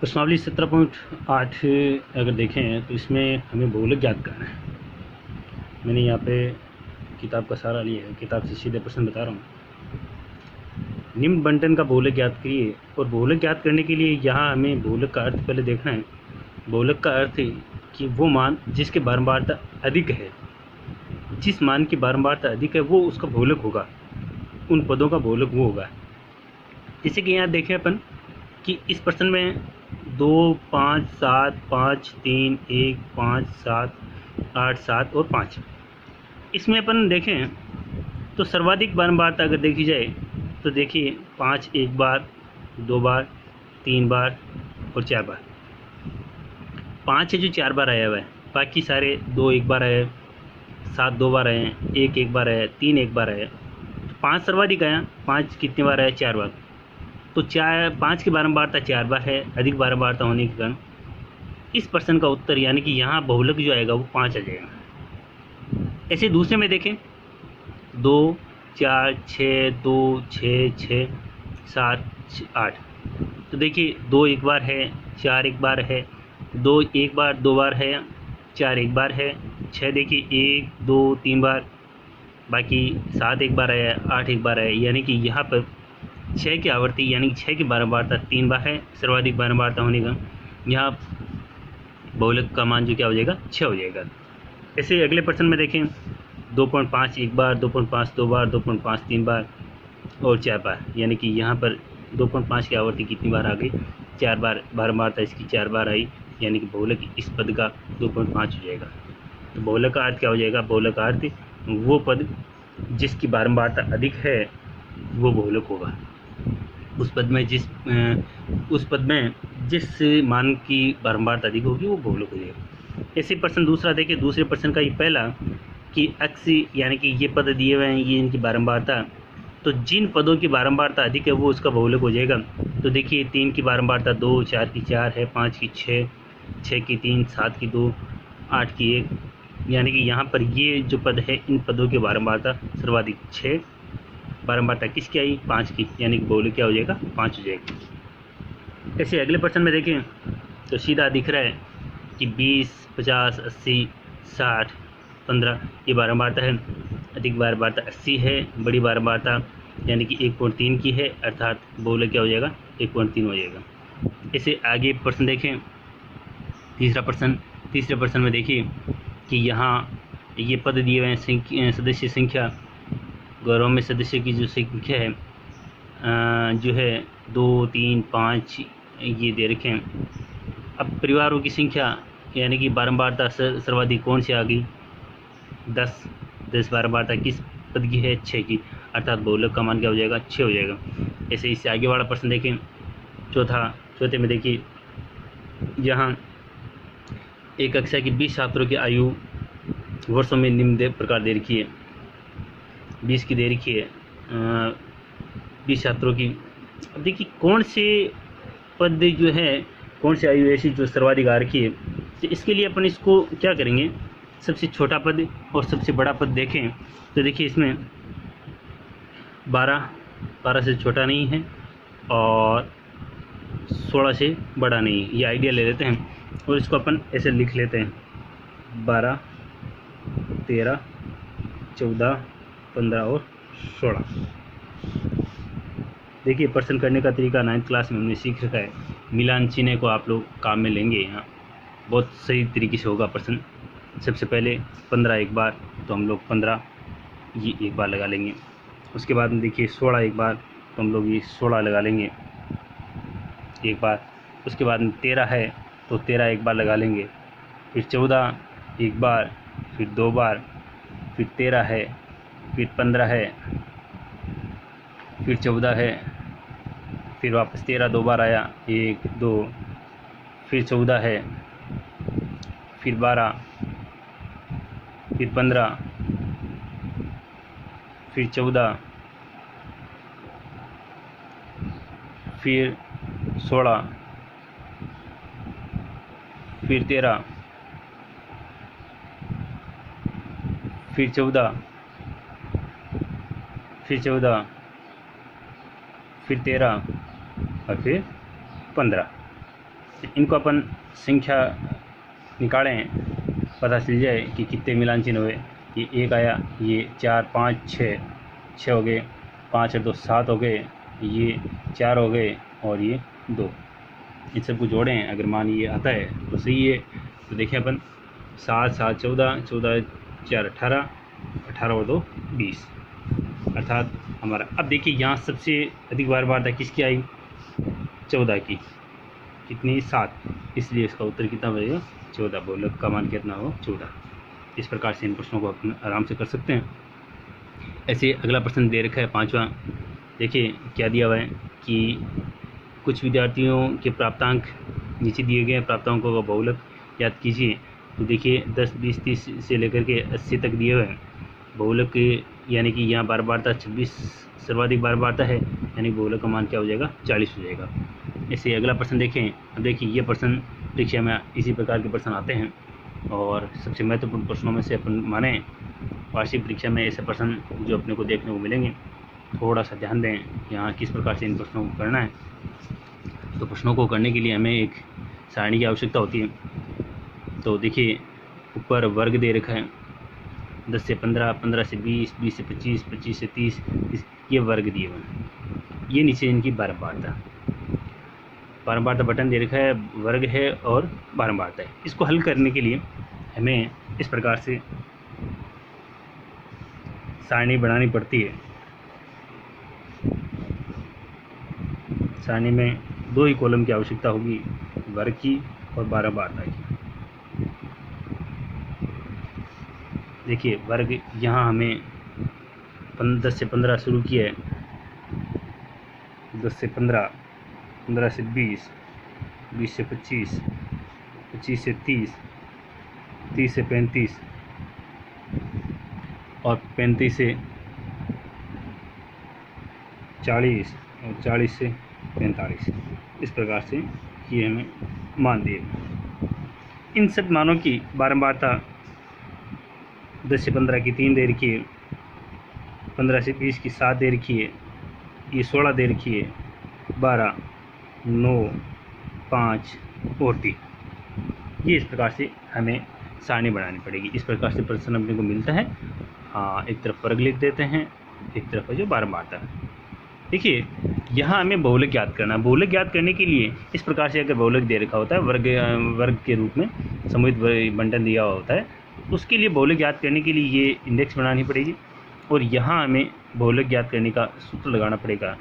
प्रश्नावली 17.8 अगर देखें तो इसमें हमें बहुलक ज्ञात करना है। मैंने यहाँ पे किताब का सहारा लिया है, किताब से सीधे प्रश्न बता रहा हूँ। निम्न बंटन का बहुलक ज्ञात करिए। और बहुलक ज्ञात करने के लिए यहाँ हमें बहुलक का अर्थ पहले देखना है। बहुलक का अर्थ है कि वो मान जिसके बारंबारता अधिक है, जिस मान की बारंबारता अधिक है वो उसका बहुलक होगा, उन पदों का बहुलक वो होगा। जैसे कि यहाँ देखें अपन कि इस प्रश्न में 2, 5, 7, 5, 3, 1, 5, 7, 8, 7 और 5। इसमें अपन देखें तो सर्वाधिक बारंबारता अगर देखी जाए तो देखिए 5 एक बार, 2 बार, 3 बार और 4 बार। 5 है जो 4 बार आया हुआ है, बाकी सारे 2 एक बार आए, 7 2 बार आए, 1 एक बार आया, 3 एक बार आया। 5 सर्वाधिक आया। 5 कितने बार आया? 4 बार। तो 5 की बारंबारता 4 बार है, अधिक बारंबारता होने के कारण इस प्रश्न का उत्तर यानी कि यहाँ बहुलक जो आएगा वो 5 आ जाएगा। ऐसे दूसरे में देखें 2, 4, 6, 2, 6, 6, 7, 8। तो देखिए 2 एक बार है, 4 एक बार है, 2 एक बार 2 बार है, 4 एक बार है, 6 देखिए 1 2 3 बार, बाकी 7 एक बार आया, 8 एक बार आया। यानी कि यहाँ पर 6 की आवर्ती यानी कि 6 की बारंबारता 3 बार है, सर्वाधिक बारंबारता होने का यहाँ बहुलक का मान जो क्या हो जाएगा? 6 हो जाएगा। ऐसे अगले प्रश्न में देखें 2.5 एक बार, 2.5 2 बार, 2.5 3 बार और 4 बार। यानी कि यहाँ पर 2.5 की आवर्ती कितनी बार आ गई? 4 बार। बारंबारता इसकी 4 बार आई, यानी कि बहुलक इस पद का 2.5 हो जाएगा। तो बहुलक का अर्थ क्या हो जाएगा? बहुलक का अर्थ वो पद जिसकी बारंबारता अधिक है वो बहुलक होगा। उस पद में जिस मान की बारंबारता अधिक होगी वो बहुलक हो जाएगा। ऐसे प्रश्न दूसरा देखिए, दूसरे प्रश्न का ये पहला कि x यानी कि ये पद दिए हुए हैं, ये इनकी बारंबारता, तो जिन पदों की बारंबारता अधिक है वो उसका बहुलक हो जाएगा। तो देखिए 3 की बारंबारता 2, 4 की 4 है, 5 की 6, 6 की 3, 7 की 2, 8 की 1। यानी कि यहाँ पर ये जो पद है इन पदों की बारंबारता सर्वाधिक 6, बारंबारता किसकी आई? 5 की, यानी कि बहुलक क्या हो जाएगा? 5 हो जाएगा। ऐसे अगले प्रश्न में देखें तो सीधा दिख रहा है कि 20, 50, 80, 60, 15 ये बारंबारता है। अधिक बारंबारता 80 है, बड़ी बारंबारता यानी कि 1.3 की है, अर्थात बहुलक क्या हो जाएगा? 1.3 हो जाएगा। ऐसे आगे प्रश्न देखें, तीसरे प्रश्न में देखिए कि यहाँ ये पद दिए हुए हैं, सदस्य संख्या, गौरव में सदस्य की जो संख्या है जो है 2, 3, 5 ये दे रखे हैं। अब परिवारों की संख्या यानी कि बारंबारता सर्वाधिक कौन सी आ गई? 10 बारंबारता किस पद की है? 6 की, अर्थात बहुलक का मान क्या हो जाएगा? 6 हो जाएगा। ऐसे इससे आगे वाला प्रश्न देखें, चौथे में देखिए यहाँ एक कक्षा की 20 छात्रों की आयु वर्षों में निम्न प्रकार दे रखी है। 20 की दे रखी है, 20 छात्रों की। अब देखिए कौन से पद जो है, कौन सी आयु ऐसी जो सर्वाधिक आ रखी है, तो इसके लिए अपन इसको क्या करेंगे? सबसे छोटा पद और सबसे बड़ा पद देखें तो देखिए इसमें 12 से छोटा नहीं है और 16 से बड़ा नहीं है। ये आइडिया ले लेते हैं और इसको अपन ऐसे लिख लेते हैं 12, 13, 14, 15 और 16। देखिए प्रश्न करने का तरीका 9th क्लास में हमने सीख रखा है। मिलान चिन्ह को आप लोग काम में लेंगे, यहाँ बहुत सही तरीके से होगा प्रश्न। सबसे पहले 15 एक बार, तो हम लोग 15 ये एक बार लगा लेंगे। उसके बाद में देखिए 16 एक बार, तो हम लोग ये 16 लगा लेंगे एक बार। उसके बाद में 13 है तो 13 एक बार लगा लेंगे। फिर 14 एक बार, फिर 2 बार, फिर 13 है, फिर 15 है, फिर 14 है, फिर वापस 13 2 बार आया, 1 2, फिर 14 है, फिर 12, फिर 15, फिर 14, फिर 16, फिर 13, फिर 14, फिर 14, फिर 13 और फिर 15। इनको अपन संख्या निकालें, पता चल जाए कि कितने मिलान चिन्ह हुए। ये 1 आया, ये 4 5 6 हो गए, 5 और 2 7 हो गए, ये 4 हो गए और ये 2। इन सबको जोड़ें, अगर मान ये आता है तो सही है। तो देखिए अपन 7 7 14, 14 4 18, 18 और 2 20, अर्थात हमारा। अब देखिए यहाँ सबसे अधिक बार किसकी आई? 14 की। कितनी? 7, इसलिए इसका उत्तर कितना बनेगा? 14। बहुलक का मान कितना हो? 14। इस प्रकार से इन प्रश्नों को अपन आराम से कर सकते हैं। ऐसे अगला प्रश्न दे रखा है 5वां। देखिए क्या दिया हुआ है कि कुछ विद्यार्थियों के प्राप्तांक नीचे दिए गए हैं, प्राप्तांकों का बहुलक याद कीजिए। तो देखिए 10 20 30 से लेकर के 80 तक दिए हुए हैं बहुलक, यानी कि यहाँ बारंबारता 26 सर्वाधिक बारंबारता है, यानी बहुलक का मान क्या हो जाएगा? 40 हो जाएगा। ऐसे अगला प्रश्न देखें। अब देखिए ये प्रश्न परीक्षा में इसी प्रकार के प्रश्न आते हैं और सबसे महत्वपूर्ण प्रश्नों में से अपन माने वार्षिक परीक्षा में ऐसे प्रश्न जो अपने को देखने को मिलेंगे। थोड़ा सा ध्यान दें यहाँ किस प्रकार से इन प्रश्नों को करना है। तो प्रश्नों को करने के लिए हमें एक सारणी की आवश्यकता होती है। तो देखिए ऊपर वर्ग दे रखा है, 10 से 15, 15 से 20, 20 से 25, 25 से 30, ये वर्ग दिए हुए हैं। ये नीचे इनकी बारंबारता बटन दे रखा है, वर्ग है और बारंबारता है। इसको हल करने के लिए हमें इस प्रकार से सारणी बनानी पड़ती है। सारणी में 2 ही कॉलम की आवश्यकता होगी, वर्ग की और बारंबारता की। देखिए वर्ग यहाँ हमें 10 से 15 शुरू किया है, 10 से 15, 15 से 20, 20 से 25, 25 से 30, 30 से 35 और 35 से 40 और 40 से 45। इस प्रकार से ये हमें मान दिए। इन सब मानों की बारंबारता 10 से 15 की 3 दे रखी है, 15 से 20 की 7 दे रखी है, ये 16 दे रखी है, 12, 9, 5 और 3। ये इस प्रकार से हमें सारणी बनानी पड़ेगी। इस प्रकार से प्रश्न अपने को मिलता है। हाँ, एक तरफ वर्ग लिख देते हैं, एक तरफ है जो बारंबारता है। देखिए यहाँ हमें बहुलक ज्ञात करना है। बहुलक ज्ञात करने के लिए इस प्रकार से अगर बहुलक दे रखा होता है, वर्ग के रूप में समुचित बंटन दिया हुआ होता है, उसके लिए बहुलक ज्ञात करने के लिए ये इंडेक्स बनानी पड़ेगी और यहाँ हमें बहुलक ज्ञात करने का सूत्र लगाना पड़ेगा।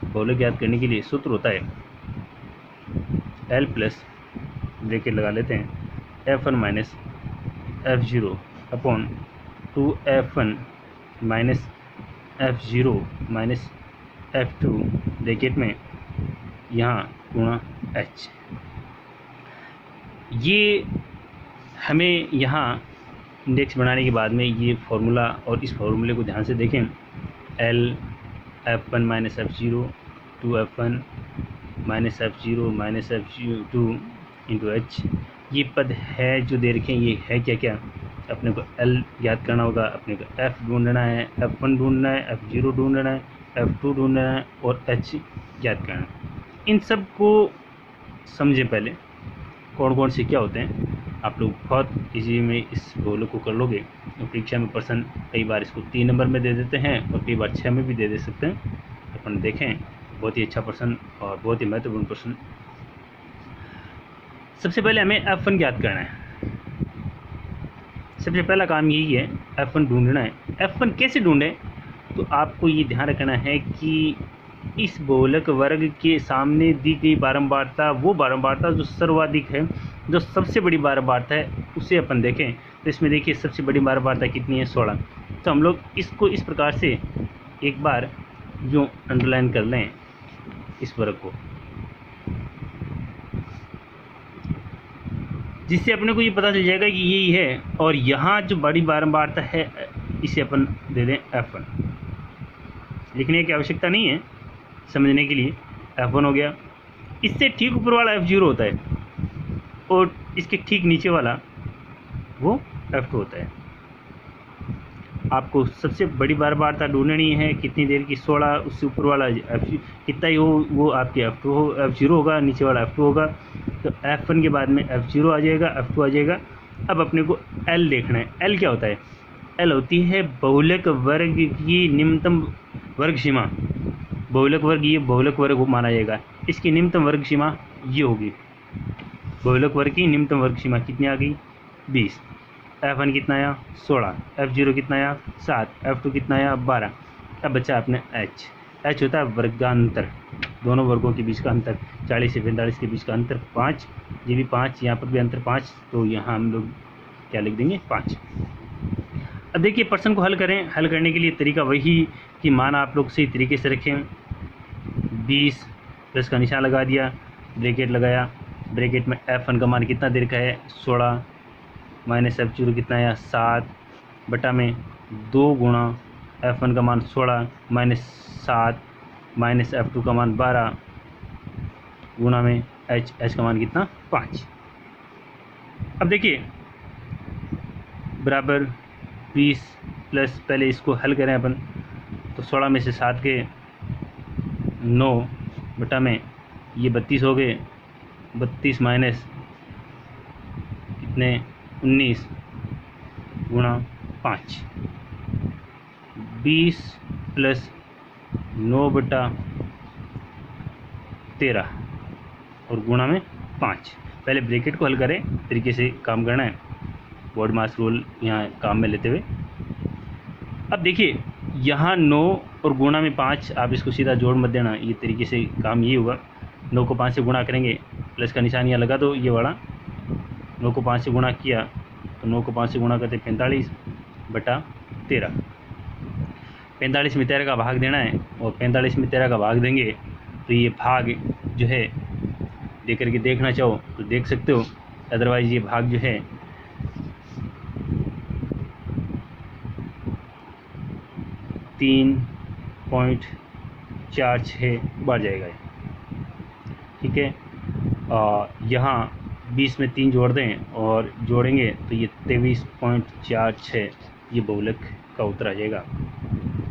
बहुलक ज्ञात करने के लिए सूत्र होता है L प्लस ब्रैकेट लगा लेते हैं F1 minus F0 upon 2F1 minus F0 minus F2 bracket में यहाँ गुणा H। ये हमें यहाँ इंडेक्स बनाने के बाद में ये फॉर्मूला, और इस फॉर्मूले को ध्यान से देखें, L F1 minus F0 2F1 minus F0 minus F2 into H। ये पद है जो दे रखे हैं, ये है क्या क्या? अपने को L याद करना होगा, अपने को F ढूंढना है, F1 ढूंढना है, F0 ढूंढना है, F2 ढूंढना है और H याद करना है। इन सब को समझे पहले कौन कौन से क्या होते हैं। आप लोग बहुत इजी में इस बहुलक को कर लोगे। तो परीक्षा में प्रश्न कई बार इसको 3 नंबर में दे देते हैं और कई बार 6 में भी दे सकते हैं। अपन देखें, बहुत ही अच्छा प्रश्न और बहुत ही महत्वपूर्ण प्रश्न। सबसे पहले हमें F1 ज्ञात करना है। सबसे पहला काम यही है, F1 ढूंढना है। F1 कैसे ढूंढें? तो आपको ये ध्यान रखना है कि इस बहुलक वर्ग के सामने दी गई बारंबारता, वो बारंबारता जो सर्वाधिक है, जो सबसे बड़ी बारंबारता है, उसे अपन देखें। तो इसमें देखिए सबसे बड़ी बारंबारता कितनी है? 16। तो हम लोग इसको इस प्रकार से एक बार जो अंडरलाइन कर लें इस वर्ग को, जिससे अपने को ये पता चल जाएगा कि यही है। और यहाँ जो बड़ी बारंबारता है इसे अपन दे दें F1। लिखने की आवश्यकता नहीं है, समझने के लिए F1 हो गया। इससे ठीक ऊपर वाला F0 होता है और इसके ठीक नीचे वाला वो F2 होता है। आपको सबसे बड़ी बारबारता ढूंढनी है कितनी देर की, 16, उससे ऊपर वाला कितना ही हो वो आपके F0 होगा, नीचे वाला F2 होगा। तो F1 के बाद में F0 आ जाएगा, F2 आ जाएगा। अब अपने को L देखना है। L क्या होता है? L होती है बहुलक वर्ग की निम्नतम वर्ग सीमा। बहुलक वर्ग, ये बहुलक वर्ग माना जाएगा। इसकी निम्नतम वर्ग सीमा ये होगी। बहुलक वर्ग की निम्नतम वर्ग सीमा कितनी आ गई? 20। F1 कितना आया? 16। F0 कितना आया? 7। F2 कितना आया? 12। अब बचा अपने H होता है वर्गांतर, दोनों वर्गों के बीच का अंतर। 40 से 45 के बीच का अंतर 5, ये भी 5, यहाँ पर भी अंतर 5, तो यहाँ हम लोग क्या लिख देंगे? 5। अब देखिए प्रश्न को हल करें। हल करने के लिए तरीका वही कि मान आप लोग सही तरीके से रखें। 20 प्लस का निशान लगा दिया, ब्रैकेट लगाया, ब्रैकेट में F1 का मान कितना देर का है? 16 माइनस F0 कितना आया? 7 बटा में 2 गुणा F1 का मान 16 माइनस 7 माइनस F2 का मान 12 गुणा में H का मान कितना? 5। अब देखिए बराबर 20 प्लस, पहले इसको हल करें अपन, तो 16 में से 7 के 9 बटा में ये 32 हो गए। 32 माइनस कितने? 19 गुणा 5। 20 प्लस 9 बटा 13 और गुणा में 5। पहले ब्रैकेट को हल करें, तरीके से काम करना है, बोर्ड मास रूल यहाँ काम में लेते हुए। अब देखिए यहाँ 9 और गुणा में 5, आप इसको सीधा जोड़ मत देना, ये तरीके से काम ये होगा। 9 को 5 से गुणा करेंगे, प्लस का निशान यहाँ लगा दो, ये वाला 9 को 5 से गुणा किया तो 9 को 5 से गुणा करते 45 बटा 13। 45 में 13 का भाग देना है, और 45 में 13 का भाग देंगे तो ये भाग जो है दे करके देखना चाहो तो देख सकते हो, अदरवाइज ये भाग जो है 3.46 बढ़ जाएगा। ठीक है, यहाँ 20 में 3 जोड़ दें और जोड़ेंगे तो ये 23.46 ये बहुलक का उत्तर आ जाएगा।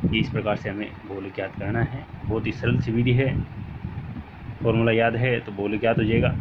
ये इस प्रकार से हमें बहुलक याद करना है। बहुत ही सरल सी विधि है, फॉर्मूला याद है तो बहुलक याद हो जाएगा।